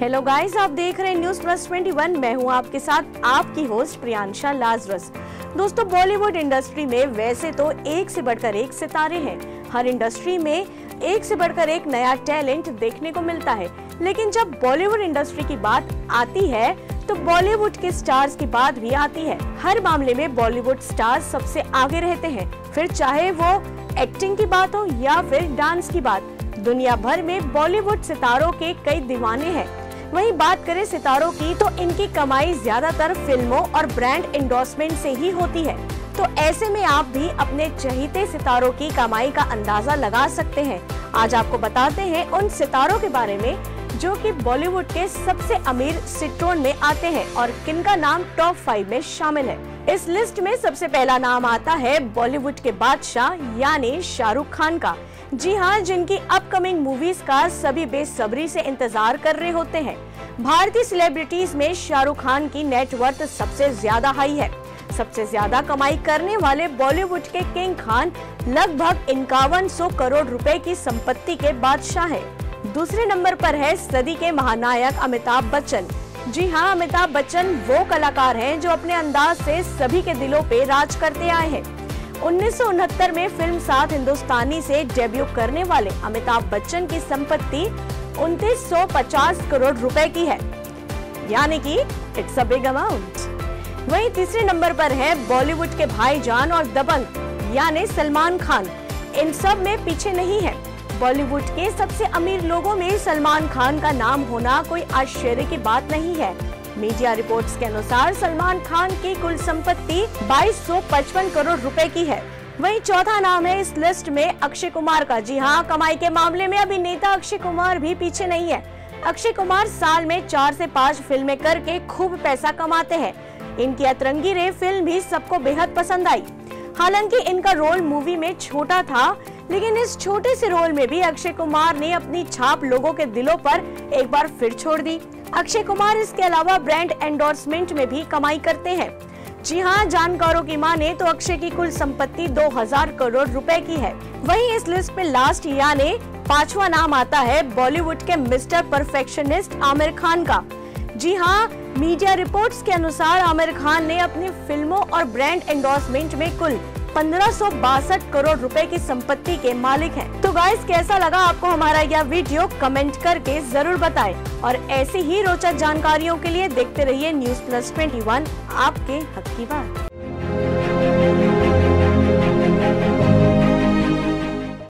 Hello guys, आप देख रहे हैं न्यूज प्लस 21। मैं हूं आपके साथ आपकी होस्ट प्रियांशा लाजरस। दोस्तों, बॉलीवुड इंडस्ट्री में वैसे तो एक से बढ़कर एक सितारे हैं। हर इंडस्ट्री में एक से बढ़कर एक नया टैलेंट देखने को मिलता है, लेकिन जब बॉलीवुड इंडस्ट्री की बात आती है तो बॉलीवुड के स्टार्स की बात भी आती है। हर मामले में बॉलीवुड स्टार्स सबसे आगे रहते हैं, फिर चाहे वो एक्टिंग की बात हो या फिर डांस की बात। दुनिया भर में बॉलीवुड सितारों के कई दीवाने हैं। वहीं बात करें सितारों की तो इनकी कमाई ज्यादातर फिल्मों और ब्रांड एंडोर्समेंट से ही होती है। तो ऐसे में आप भी अपने चहेते सितारों की कमाई का अंदाजा लगा सकते हैं। आज आपको बताते हैं उन सितारों के बारे में जो कि बॉलीवुड के सबसे अमीर सिट्रोन में आते हैं और किनका नाम टॉप 5 में शामिल है। इस लिस्ट में सबसे पहला नाम आता है बॉलीवुड के बादशाह यानी शाहरुख खान का। जी हाँ, जिनकी अपकमिंग मूवीज का सभी बेसब्री से इंतजार कर रहे होते हैं। भारतीय सेलिब्रिटीज में शाहरुख खान की नेटवर्थ सबसे ज्यादा हाई है। सबसे ज्यादा कमाई करने वाले बॉलीवुड के किंग खान लगभग 5100 करोड़ रुपए की संपत्ति के बादशाह है। दूसरे नंबर पर है सदी के महानायक अमिताभ बच्चन। जी हाँ, अमिताभ बच्चन वो कलाकार हैं जो अपने अंदाज से सभी के दिलों पे राज करते आए हैं। 1969 में फिल्म साथ हिंदुस्तानी से डेब्यू करने वाले अमिताभ बच्चन की संपत्ति 2950 करोड़ रुपए की है, यानी कि इट्स अ बिग अमाउंट। वहीं तीसरे नंबर पर है बॉलीवुड के भाईजान और दबंग यानी सलमान खान। इन सब में पीछे नहीं है। बॉलीवुड के सबसे अमीर लोगों में सलमान खान का नाम होना कोई आश्चर्य की बात नहीं है। मीडिया रिपोर्ट्स के अनुसार सलमान खान की कुल संपत्ति 2255 करोड़ रुपए की है। वहीं चौथा नाम है इस लिस्ट में अक्षय कुमार का। जी हाँ, कमाई के मामले में अभिनेता अक्षय कुमार भी पीछे नहीं है। अक्षय कुमार साल में 4 से 5 फिल्में करके खूब पैसा कमाते हैं। इनकी अतरंगी रे फिल्म भी सबको बेहद पसंद आई। हालांकि इनका रोल मूवी में छोटा था, लेकिन इस छोटे से रोल में भी अक्षय कुमार ने अपनी छाप लोगों के दिलों पर एक बार फिर छोड़ दी। अक्षय कुमार इसके अलावा ब्रांड एंडोर्समेंट में भी कमाई करते हैं। जी हाँ, जानकारों की माने तो अक्षय की कुल संपत्ति 2000 करोड़ रुपए की है। वहीं इस लिस्ट में लास्ट यानी 5वां नाम आता है बॉलीवुड के मिस्टर परफेक्शनिस्ट आमिर खान का। जी हाँ, मीडिया रिपोर्ट्स के अनुसार आमिर खान ने अपनी फिल्मों और ब्रांड एंडोर्समेंट में कुल 1562 करोड़ रुपए की संपत्ति के मालिक हैं। तो गाइस, कैसा लगा आपको हमारा यह वीडियो? कमेंट करके जरूर बताएं और ऐसी ही रोचक जानकारियों के लिए देखते रहिए न्यूज प्लस 21, आपके हक की बात।